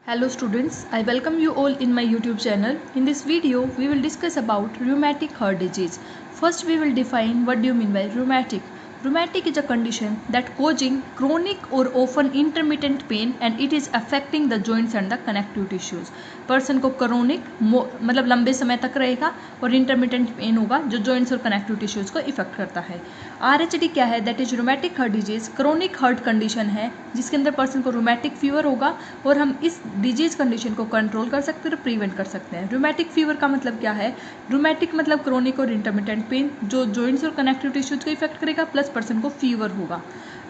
Hello students, I welcome you all in my YouTube channel. In this video, we will discuss about rheumatic heart disease. First, we will define what do you mean by rheumatic. Rheumatic is a condition that causing chronic or often intermittent pain and it is affecting the joints and the connective tissues. Person को chronic मतलब लंबे समय तक रहेगा और intermittent pen होगा जो joints और कनेक्टिव टिश्यूज को इफेक्ट करता है। आरएचडी क्या है? That is rheumatic heart disease, chronic heart condition है जिसके अंदर पर्सन को रूमेटिक फीवर होगा और हम इस डिजीज कंडीशन को कंट्रोल कर सकते हैं और प्रिवेंट कर सकते हैं। रूमेटिक फीवर का मतलब क्या है? रूमेटिक मतलब क्रोनिक और इंटरमिटेंट पेन जो जॉइंट्स और कनेक्टिव टिश्यूज को इफेक्ट करेगा प्लस पर्सन को फीवर होगा।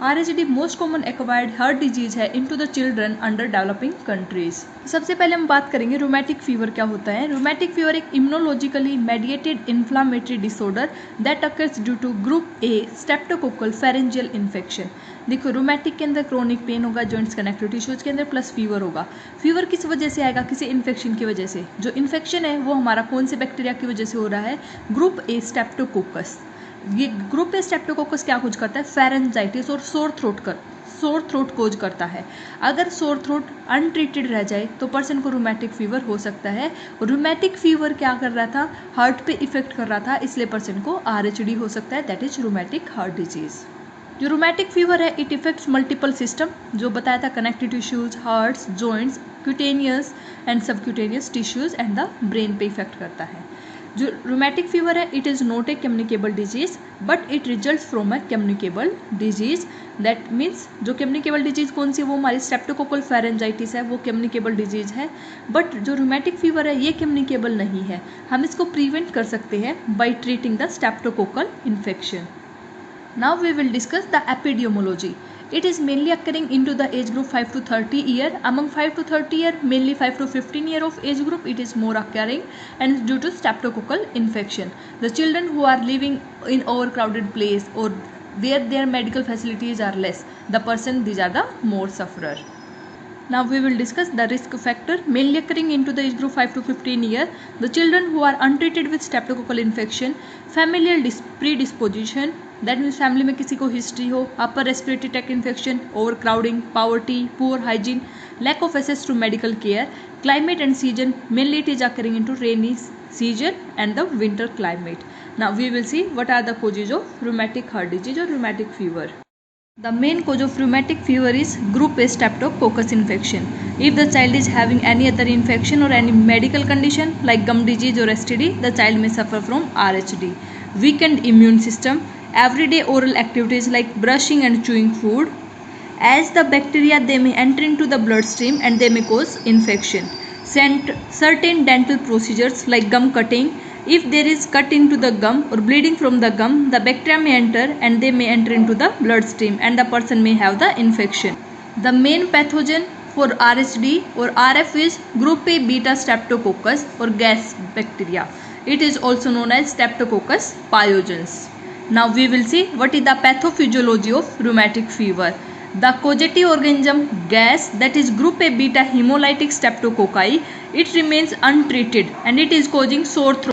RHD most common acquired heart disease है into the children under developing countries. सबसे पहले हम बात करेंगे रूमेटिक फीवर क्या होता है। रूमेटिक फीवर एक immunologically mediated inflammatory disorder that occurs due to group A streptococcal pharyngeal infection. देखो रूमेटिक के अंदर क्रोनिक पेन होगा जॉइंट्स कनेक्टिव टिश्यूज के अंदर प्लस फीवर होगा। फीवर किस वजह से आएगा? किसी इन्फेक्शन की वजह से। जो इन्फेक्शन है वो हमारा कौन से बैक्टीरिया की वजह से हो रहा है? Group A Streptococcus. ये ग्रुप ए स्ट्रेप्टोकोकस क्या कुछ करता है? फेरेंजाइटिस और सोर थ्रोट कोज करता है। अगर सोर थ्रोट अनट्रीटेड रह जाए तो पर्सन को रूमेटिक फीवर हो सकता है। और रूमेटिक फीवर क्या कर रहा था? हार्ट पे इफेक्ट कर रहा था, इसलिए पर्सन को आरएचडी हो सकता है, that is rheumatic heart disease. जो रूमेटिक फीवर है इट इफेक्ट्स मल्टीपल सिस्टम, जो बताया था connective tissues, hearts, joints, cutaneous and subcutaneous tissues and the brain पे इफेक्ट करता है। जो रूमेटिक फीवर है it is not a communicable disease but it result from a communicable disease. That means जो communicable disease कौन सी? वो हमारी streptococcal pharyngitis है, वो कम्युनिकेबल डिजीज है। बट जो रूमेटिक फीवर है ये कम्युनिकेबल नहीं है। हम इसको प्रिवेंट कर सकते हैं by treating the streptococcal infection. Now we will discuss the epidemiology. It is mainly occurring into the age group 5 to 30 year. Among 5 to 30 year, mainly 5 to 15 year of age group, it is more occurring and due to streptococcal infection. The children who are living in overcrowded place or where their medical facilities are less, the person these are the more sufferer. Now we will discuss the risk factor mainly occurring into the age group 5 to 15 year. The children who are untreated with streptococcal infection, familial predisposition, that means family में किसी को history हो, upper respiratory tract infection, overcrowding, poverty, poor hygiene, lack of access to medical care, climate and season, mainly it is occurring into rainy season and the winter climate. Now we will see what are the causes of rheumatic heart disease or rheumatic fever. The main cause of rheumatic fever is group A streptococcus infection. If the child is having any other infection or any medical condition like gum disease or STD, the child may suffer from RHD. Weakened immune system, everyday oral activities like brushing and chewing food. As the bacteria they may enter into the bloodstream and they may cause infection. Certain dental procedures like gum cutting. If there is cut into the gum or bleeding from the gum, the bacteria may enter and they may enter into the bloodstream and the person may have the infection. The main pathogen for RHD or RF is group A beta streptococcus or gas bacteria. It is also known as Streptococcus pyogenes. Now we will see what is the pathophysiology of rheumatic fever. The causative organism gas, that is group A beta hemolytic streptococci, it remains untreated and it is causing sore throat.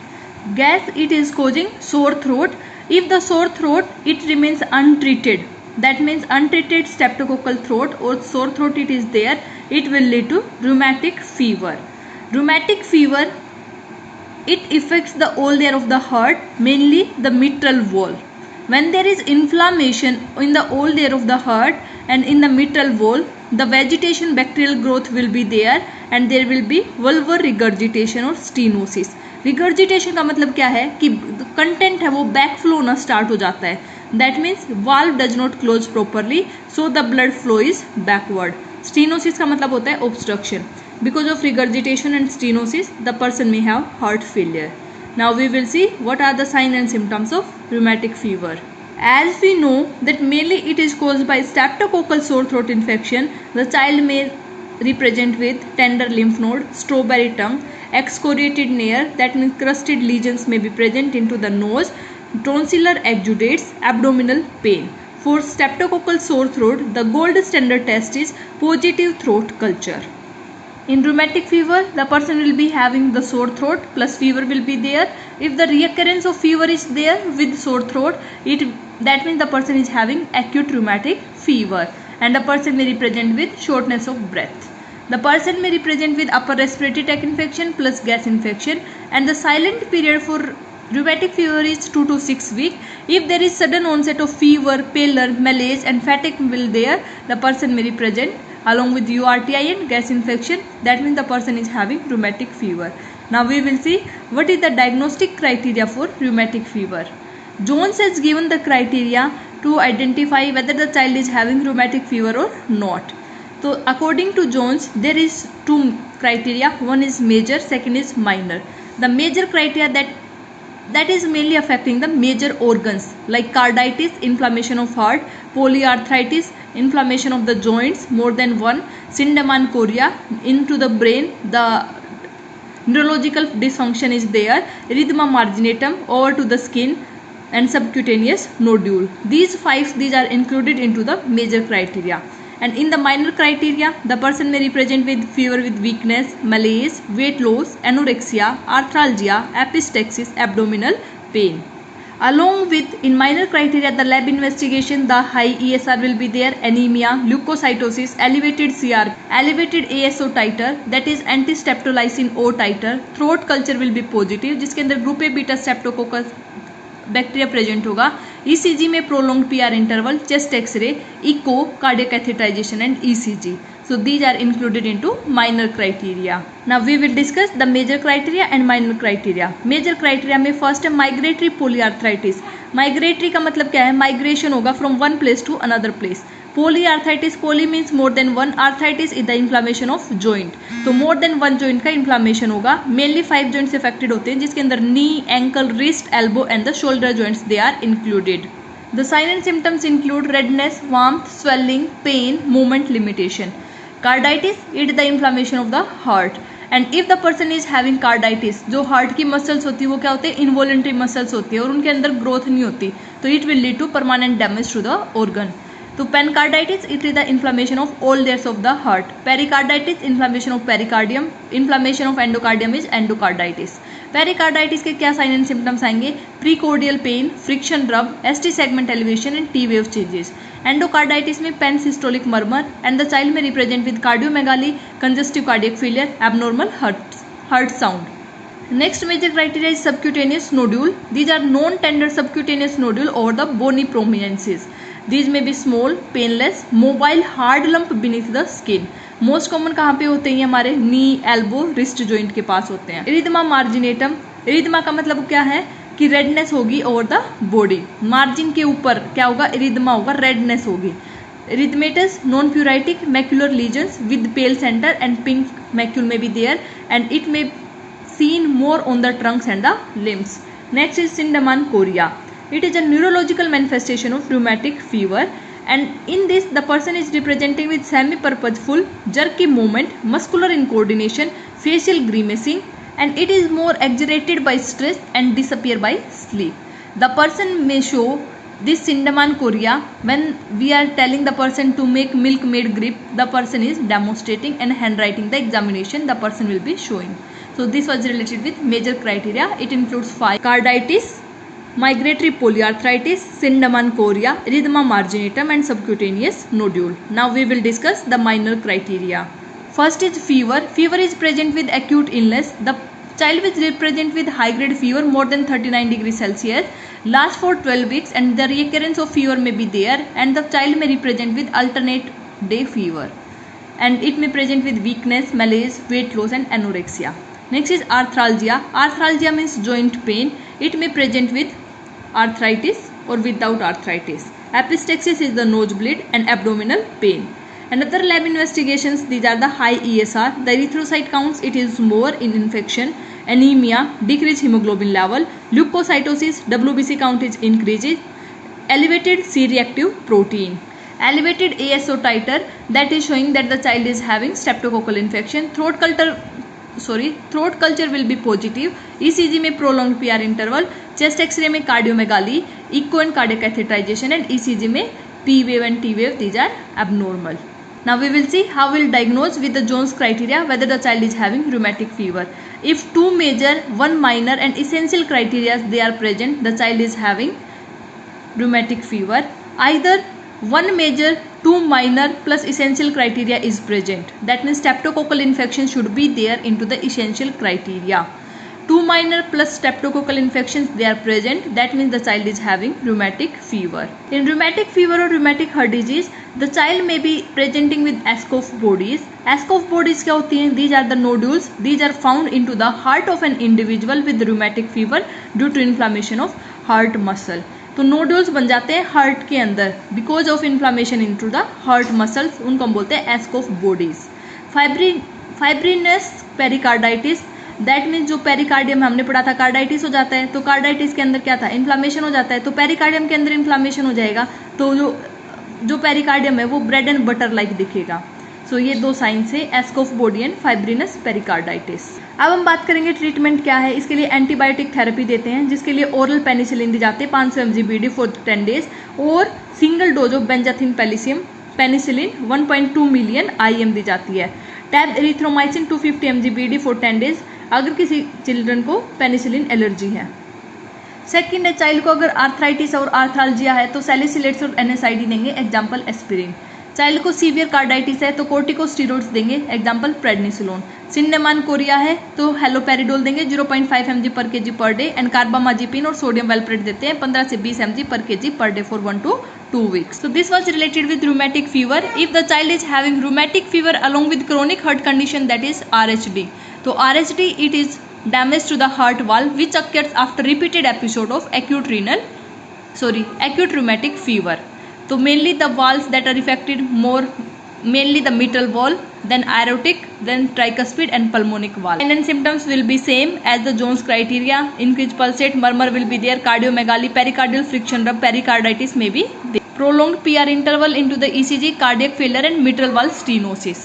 Gas, it is causing sore throat. If the sore throat it remains untreated, that means untreated streptococcal throat or sore throat it is there, it will lead to rheumatic fever. Rheumatic fever it affects the all layer of the heart, mainly the mitral wall. When there is inflammation in the all layer of the heart and in the mitral wall, the vegetation bacterial growth will be there and there will be vulvar regurgitation or stenosis. Regurgitation का मतलब क्या है कि content है वो back flow होना start हो जाता है. That means valve does not close properly so the blood flow is backward. Stenosis का मतलब होता है obstruction. Because of regurgitation and stenosis the person may have heart failure. Now we will see what are the sign and symptoms of rheumatic fever. As we know that mainly it is caused by streptococcal sore throat infection, the child may represent with tender lymph node, strawberry tongue, excoriated nair, that means crusted lesions may be present into the nose, tonsillar exudates, abdominal pain. For streptococcal sore throat, the gold standard test is positive throat culture. In rheumatic fever, the person will be having the sore throat plus fever will be there. If the reoccurrence of fever is there with sore throat, that means the person is having acute rheumatic fever and the person may represent with shortness of breath. The person may be present with upper respiratory tract infection plus gas infection, and the silent period for rheumatic fever is 2 to 6 weeks. If there is sudden onset of fever, pallor, malaise and fatigue will there, the person may be present along with URTI and gas infection. That means the person is having rheumatic fever. Now we will see what is the diagnostic criteria for rheumatic fever. Jones has given the criteria to identify whether the child is having rheumatic fever or not. So according to Jones, there is two criteria. One is major, second is minor. The major criteria that is mainly affecting the major organs like carditis, inflammation of heart, polyarthritis, inflammation of the joints more than one, Sindaman chorea into the brain, the neurological dysfunction is there, erythema marginatum over to the skin and subcutaneous nodule. These are included into the major criteria. And in the minor criteria, the person may be present with fever with weakness, malaise, weight loss, anorexia, arthralgia, epistaxis, abdominal pain. Along with in minor criteria, the lab investigation, the high ESR will be there, anemia, leukocytosis, elevated CR, elevated ASO titer, that is anti-streptolysin O titer, throat culture will be positive जिसके अंदर group A beta streptococcus bacteria present होगा, ECG में prolong PR interval, chest X ray, echo, cardiac catheterisation and ECG. So these are included into minor criteria. Now we will discuss the major criteria and minor criteria. Major criteria में first है migratory polyarthritis. Migratory का मतलब क्या है? Migration होगा from one place to another place. Polyarthritis, poly means more than one, arthritis is the inflammation of joint. तो more than one joint का inflammation होगा. Mainly 5 joints affected होते हैं जिसके अंदर knee, ankle, wrist, elbow and the shoulder joints they are included. The sign and symptoms include redness, warmth, swelling, pain, movement limitation. Carditis, it is the inflammation of the heart. And if the person is having carditis, जो heart की muscles होती है वो क्या होते हैं? Involuntary muscles होती है और उनके अंदर growth नहीं होती, तो it will lead to permanent damage to the organ. तो pancarditis, it is the inflammation of all layers of the heart. Pericarditis, inflammation of pericardium. Inflammation of endocardium is endocarditis. Pericarditis के क्या sign and symptoms आएंगे? Precordial pain, friction rub, ST segment elevation and T wave changes. Endocarditis में pansystolic murmur and the child में represent with cardiomegaly, congestive cardiac failure, abnormal heart sound. Next major criteria is subcutaneous nodule. These are non-tender subcutaneous nodule over the bony prominences. These may be small, painless, mobile, hard lump beneath the skin. Most common कहाँ पे होते हैं? हमारे नी, elbow, wrist joint के पास होते हैं. Erythema मार्जिनेटम. Erythema का मतलब क्या है कि रेडनेस होगी ओवर द बॉडी. मार्जिन के ऊपर क्या होगा? इरिथमा होगा, रेडनेस होगी. Erythematous, non-pruritic, macular lesions with pale center and pink macule may be there, and it may seen more on the trunks and the limbs. Next is Sindaman chorea. It is a neurological manifestation of rheumatic fever, and in this the person is representing with semi-purposeful, jerky movement, muscular incoordination, facial grimacing, and it is more exaggerated by stress and disappear by sleep. The person may show this Sindaman chorea when we are telling the person to make milkmaid grip. The person is demonstrating and handwriting the examination. The person will be showing. So this was related with major criteria. It includes 5: carditis, migratory polyarthritis, Sindaman chorea, erythema marginatum and subcutaneous nodule. Now we will discuss the minor criteria. First is fever. Fever is present with acute illness. The child is present with high grade fever more than 39 degrees Celsius, last for 12 weeks, and the recurrence of fever may be there, and the child may present with alternate day fever, and it may present with weakness, malaise, weight loss and anorexia. Next is arthralgia. Arthralgia means joint pain. It may present with arthritis or without arthritis. Epistaxis is the nosebleed and abdominal pain. Another lab investigations, these are the high ESR, the erythrocyte counts, it is more in infection, anemia, decreased hemoglobin level, leukocytosis, WBC count is increases, elevated C-reactive protein. Elevated ASO titer, that is showing that the child is having streptococcal infection. Throat culture will be positive. ECG में prolonged PR interval, chest X-ray में cardiomegaly, echo and cardiac catheterization, and ECG में P wave and T wave, these are abnormal. Now we will see how we'll diagnose with the Jones criteria whether the child is having rheumatic fever. If 2 major, 1 minor and essential criteria they are present, the child is having rheumatic fever. Either 1 major, 2 minor plus essential criteria is present. That means streptococcal infection should be there into the essential criteria. 2 minor plus streptococcal infections they are present. That means the child is having rheumatic fever. In rheumatic fever or rheumatic heart disease, the child may be presenting with Aschhoff bodies. Aschhoff bodies क्या होती हैं? These are the nodules. These are found into the heart of an individual with rheumatic fever due to inflammation of heart muscle. तो nodules बन जाते हैं heart के अंदर because of inflammation into the heart muscles, उनको हम बोलते हैं Aschoff bodies. Fibrinous pericarditis, that means जो पेरिकार्डियम हमने पढ़ा था कार्डाइटिस हो जाता है, तो कार्डाइटिस के अंदर क्या था? इन्फ्लामेशन हो जाता है. तो पेरिकार्डियम के अंदर इन्फ्लामेशन हो जाएगा तो जो पेरिकार्डियम है वो ब्रेड एंड बटर लाइक दिखेगा. सो ये दो साइंस है, एस्कोफ बॉडी एंड फाइब्रिनस पेरिकार्डाइटिस. अब हम बात करेंगे ट्रीटमेंट क्या है. इसके लिए एंटीबायोटिक थेरेपी देते हैं जिसके लिए ओरल पेनिसिलिन दी जाती है 500 mg BD फॉर 10 डेज और single dose of benzathine penicillin 1.2 million IM दी जाती है. Tab erythromycin 250 mg BD for 10 days अगर किसी चिल्ड्रन को पेनिसिलिन एलर्जी है. सेकेंड है, चाइल्ड को अगर आर्थराइटिस और आर्थरालजिया है तो सैलिसिलेट्स और NSAID देंगे, एग्जाम्पल एस्पिरिन. चाइल्ड को सीवियर कार्डाइटिस है तो कोर्टिकोस्टेरॉइड्स देंगे, एग्जाम्पल प्रेडनिसोलोन. सिनेमान कोरिया है तो हेलोपेरिडोल देंगे 0.5 mg पर kg पर डे एंड कार्बामाजिपिन और सोडियम वेलप्रेट देते हैं 15 से 20 mg पर kg per day for 1 to 2 weeks. So this was related with rheumatic fever. If the child is having rheumatic fever along with chronic heart condition, that is RHD. तो RHD it is damage to the heart valve which occurs after repeated episode of acute rheumatic fever. So mainly the valves that are affected mainly the mitral valve, then aortic, then tricuspid and pulmonic valve. And symptoms will be same as the Jones criteria. Increased pulsate, murmur will be there, cardiomegaly, pericardial friction rub, pericarditis may be there. Prolonged PR interval into the ECG, cardiac failure and mitral valve stenosis.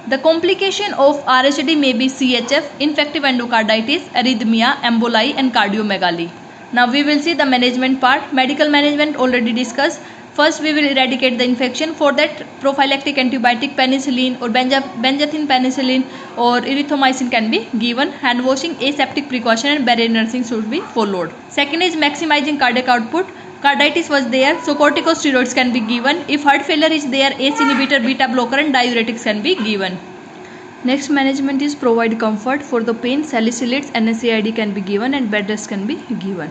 The complication of RHD may be CHF, infective endocarditis, arrhythmia, emboli and cardiomegaly. Now we will see the management part. Medical management already discussed. First we will eradicate the infection. For that prophylactic antibiotic penicillin or benzathine penicillin or erythromycin can be given. Hand washing, aseptic precaution and barrier nursing should be followed. Second is maximizing cardiac output. Carditis was there so corticosteroids can be given. If heart failure is there, ACE inhibitor, beta blocker and diuretics can be given. Next management is provide comfort. For the pain, salicylates, NSAID can be given and bed rest can be given.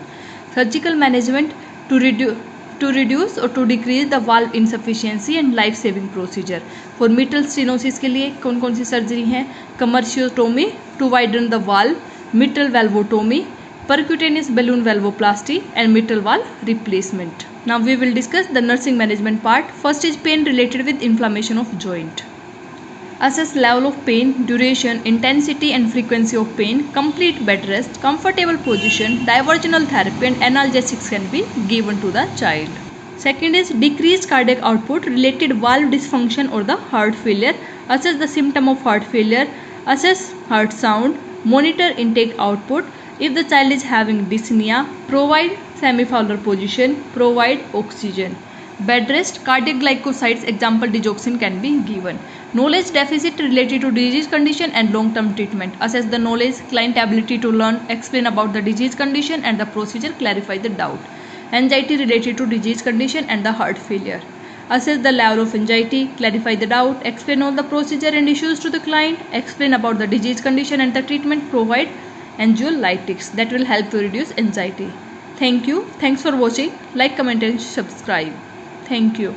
Surgical management to reduce or to decrease the valve insufficiency and life saving procedure. For mitral stenosis के लिए कौन कौन सी surgery हैं? Commerciotomy to widen the valve, mitral valvotomy, percutaneous balloon valvoplasty and mitral valve replacement. Now we will discuss the nursing management part. First is pain related with inflammation of joint. Assess level of pain, duration, intensity and frequency of pain, complete bed rest, comfortable position, diversional therapy and analgesics can be given to the child. Second is decreased cardiac output, related valve dysfunction or the heart failure. Assess the symptom of heart failure, assess heart sound, monitor intake output. If the child is having dyspnea, provide semifowler position, provide oxygen. Bed rest, cardiac glycosides, example digoxin can be given. Knowledge deficit related to disease condition and long-term treatment. Assess the knowledge, client ability to learn, explain about the disease condition and the procedure, clarify the doubt. Anxiety related to disease condition and the heart failure. Assess the level of anxiety, clarify the doubt, explain all the procedure and issues to the client, explain about the disease condition and the treatment, provide anxiolytics that will help to reduce anxiety. Thank you. Thanks for watching. Like, comment and subscribe. Thank you.